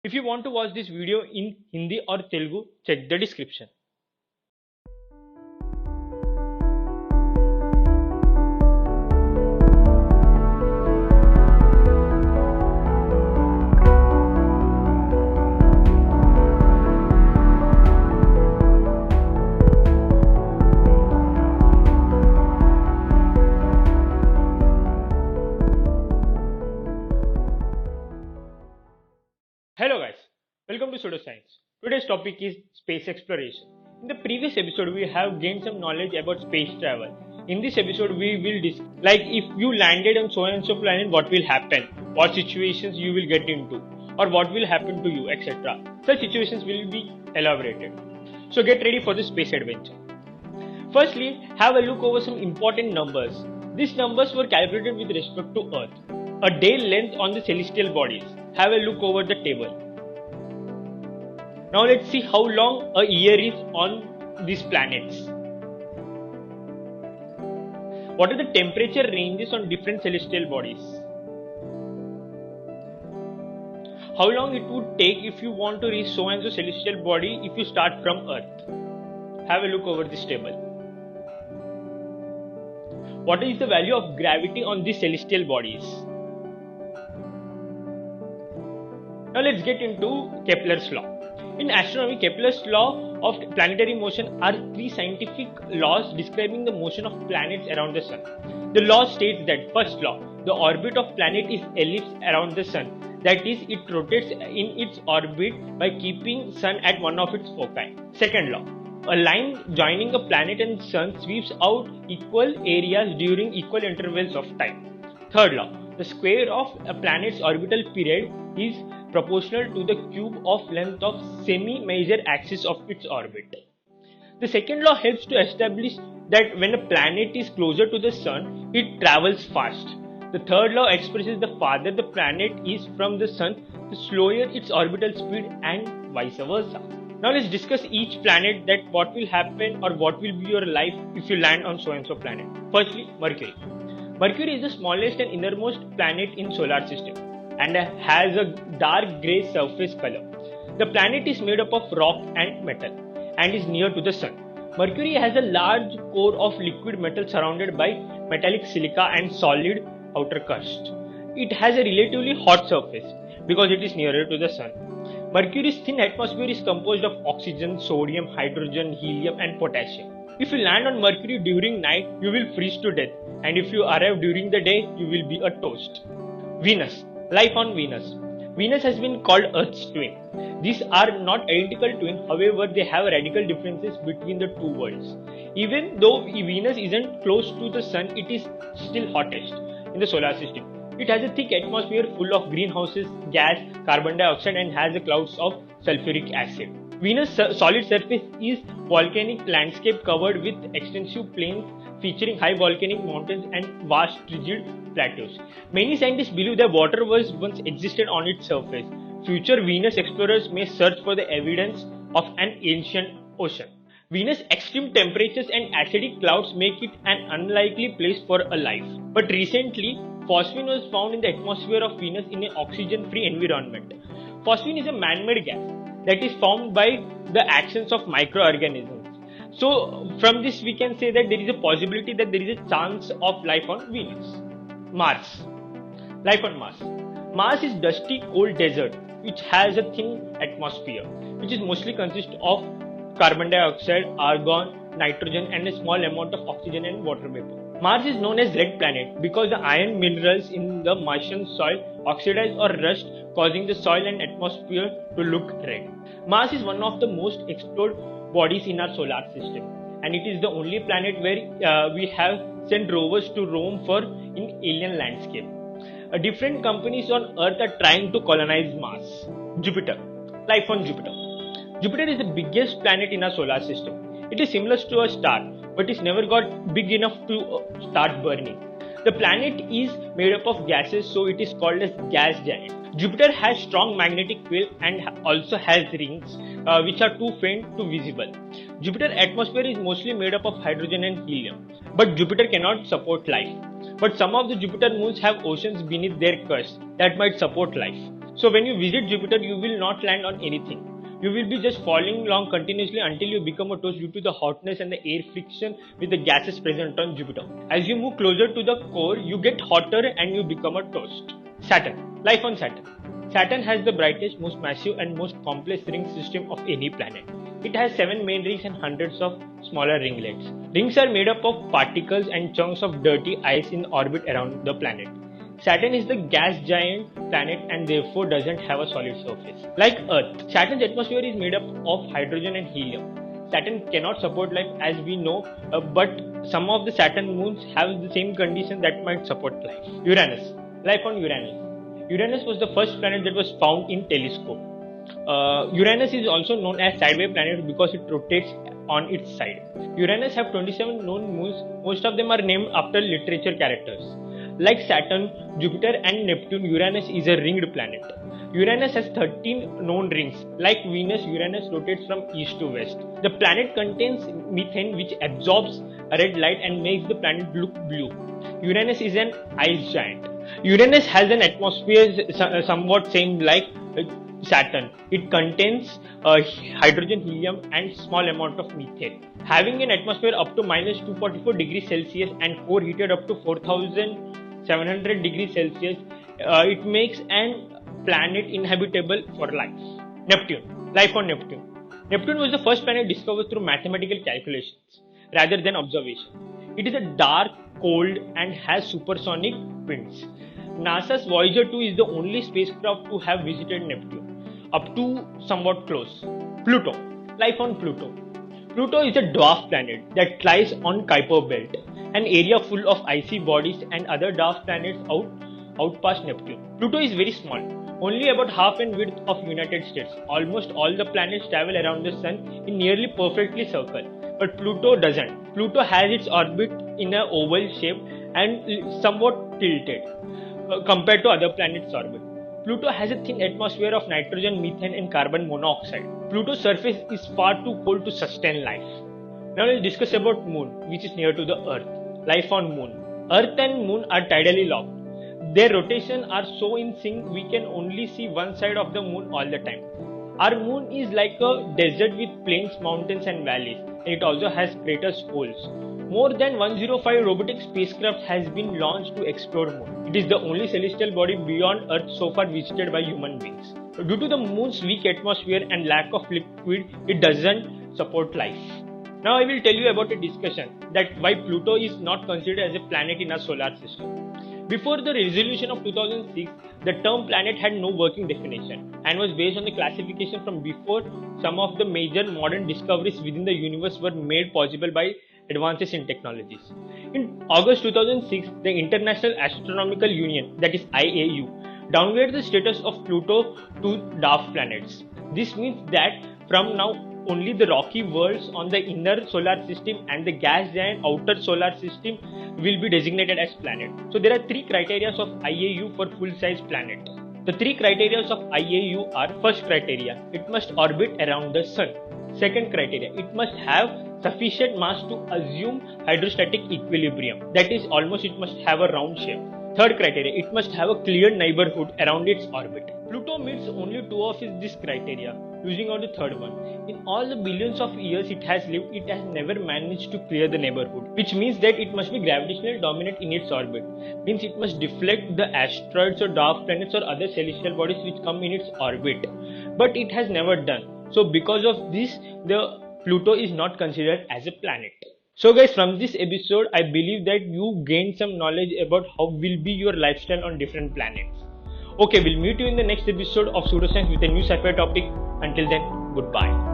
If you want to watch this video in Hindi or Telugu, check the description. Hello guys, welcome to Pseudoscience. Today's topic is space exploration. In the previous episode, we have gained some knowledge about space travel. In this episode, we will discuss like if you landed on so and so planet, what will happen, what situations you will get into, or what will happen to you, etc. Such situations will be elaborated. So get ready for the space adventure. Firstly, have a look over some important numbers. These numbers were calculated with respect to Earth. A day length on the celestial bodies. Have a look over the table. Now let's see how long a year is on these planets. What are the temperature ranges on different celestial bodies? How long it would take if you want to reach so and so celestial body if you start from Earth? Have a look over this table. What is the value of gravity on these celestial bodies? Now let's get into Kepler's law. In astronomy, Kepler's law of planetary motion are three scientific laws describing the motion of planets around the sun. The law states that first law, the orbit of planet is ellipse around the sun. That is, it rotates in its orbit by keeping sun at one of its foci. Second law, a line joining a planet and sun sweeps out equal areas during equal intervals of time. Third law, the square of a planet's orbital period is proportional to the cube of length of semi-major axis of its orbit. The second law helps to establish that when a planet is closer to the sun, it travels fast. The third law expresses the farther the planet is from the sun, the slower its orbital speed and vice versa. Now let's discuss each planet, that what will happen or what will be your life if you land on so and so planet. Firstly, Mercury. Mercury is the smallest and innermost planet in solar system and has a dark grey surface color. The planet is made up of rock and metal and is near to the sun. Mercury has a large core of liquid metal surrounded by metallic silica and solid outer crust. It has a relatively hot surface because it is nearer to the sun. Mercury's thin atmosphere is composed of oxygen, sodium, hydrogen, helium and potassium. If you land on Mercury during night, you will freeze to death, and if you arrive during the day, you will be a toast. Venus. Life on Venus. Venus has been called Earth's twin. These are not identical twins, however, they have radical differences between the two worlds. Even though Venus isn't close to the sun, it is still hottest in the solar system. It has a thick atmosphere full of greenhouse gas, carbon dioxide, and has clouds of sulfuric acid. Venus' solid surface is volcanic landscape covered with extensive plains featuring high volcanic mountains and vast rigid plateaus. Many scientists believe that water was once existed on its surface. Future Venus explorers may search for the evidence of an ancient ocean. Venus' extreme temperatures and acidic clouds make it an unlikely place for a life. But recently, phosphine was found in the atmosphere of Venus in an oxygen-free environment. Phosphine is a man-made gas that is formed by the actions of microorganisms. So from this we can say that there is a possibility that there is a chance of life on Venus. Mars. Life on Mars. Mars is dusty cold desert which has a thin atmosphere which is mostly consists of carbon dioxide, argon, nitrogen and a small amount of oxygen and water vapor. Mars is known as red planet because the iron minerals in the Martian soil oxidize or rust, causing the soil and atmosphere to look red. Mars is one of the most explored bodies in our solar system, and it is the only planet where we have sent rovers to roam for in alien landscape. Different companies on Earth are trying to colonize Mars. Jupiter. Life on Jupiter. Jupiter is the biggest planet in our solar system. It is similar to a star, but it's never got big enough to start burning. The planet is made up of gases, so it is called as gas giant. Jupiter has strong magnetic field and also has rings which are too faint to visible. Jupiter's atmosphere is mostly made up of hydrogen and helium, but Jupiter cannot support life. But some of the Jupiter moons have oceans beneath their crust that might support life. So when you visit Jupiter, you will not land on anything. You will be just falling along continuously until you become a toast due to the hotness and the air friction with the gases present on Jupiter. As you move closer to the core, you get hotter and you become a toast. Saturn. Life on Saturn. Saturn has the brightest, most massive and most complex ring system of any planet. It has 7 main rings and hundreds of smaller ringlets. Rings are made up of particles and chunks of dirty ice in orbit around the planet. Saturn is the gas giant planet and therefore doesn't have a solid surface. Like Earth, Saturn's atmosphere is made up of hydrogen and helium. Saturn cannot support life as we know, but some of the Saturn moons have the same condition that might support life. Uranus. Life on Uranus. Uranus was the first planet that was found in telescope. Uranus is also known as sideway planet because it rotates on its side. Uranus have 27 known moons. Most of them are named after literature characters. Like Saturn, Jupiter and Neptune, Uranus is a ringed planet. Uranus has 13 known rings. Like Venus, Uranus rotates from east to west. The planet contains methane which absorbs red light and makes the planet look blue. Uranus is an ice giant. Uranus has an atmosphere somewhat same like Saturn. It contains hydrogen, helium and small amount of methane. Having an atmosphere up to minus 244 degrees Celsius and core heated up to 4700 degrees Celsius, it makes an planet inhabitable for life. Neptune. Life on Neptune. Neptune was the first planet discovered through mathematical calculations rather than observation. It is a dark, cold and has supersonic winds. NASA's Voyager 2 is the only spacecraft to have visited Neptune, up to somewhat close. Pluto. Life on Pluto. Pluto is a dwarf planet that lies on Kuiper Belt, an area full of icy bodies and other dwarf planets out past Neptune. Pluto is very small, only about half in width of United States. Almost all the planets travel around the Sun in nearly perfectly circle, but Pluto doesn't. Pluto has its orbit in an oval shape and somewhat tilted compared to other planets' orbit. Pluto has a thin atmosphere of nitrogen, methane and carbon monoxide. Pluto's surface is far too cold to sustain life. Now let's discuss about Moon, which is near to the Earth. Life on Moon. Earth and Moon are tidally locked. Their rotation are so in sync we can only see one side of the Moon all the time. Our Moon is like a desert with plains, mountains and valleys, and it also has craters, holes. More than 105 robotic spacecraft has been launched to explore Moon. It is the only celestial body beyond Earth so far visited by human beings. Due to the Moon's weak atmosphere and lack of liquid, it doesn't support life. Now I will tell you about a discussion that why Pluto is not considered as a planet in our solar system. Before the resolution of 2006, the term planet had no working definition and was based on the classification from before some of the major modern discoveries within the universe were made possible by advances in technologies. In August 2006, the International Astronomical Union, that is IAU, downgraded the status of Pluto to dwarf planets. This means that from now only the rocky worlds on the inner solar system and the gas giant outer solar system will be designated as planet. So there are 3 criteria of IAU for full-size planet. The 3 criteria of IAU are: first criteria, it must orbit around the sun. Second criteria, it must have sufficient mass to assume hydrostatic equilibrium. That is, almost it must have a round shape. Third criteria, it must have a clear neighborhood around its orbit. Pluto meets only 2 of these criteria, losing out the third one. In all the billions of years it has lived, it has never managed to clear the neighborhood, which means that it must be gravitationally dominant in its orbit. Means it must deflect the asteroids or dwarf planets or other celestial bodies which come in its orbit. But it has never done. So because of this, the Pluto is not considered as a planet. So guys, from this episode, I believe that you gained some knowledge about how will be your lifestyle on different planets. Okay, we'll meet you in the next episode of Pseudoscience with a new sci-fi topic. Until then, goodbye.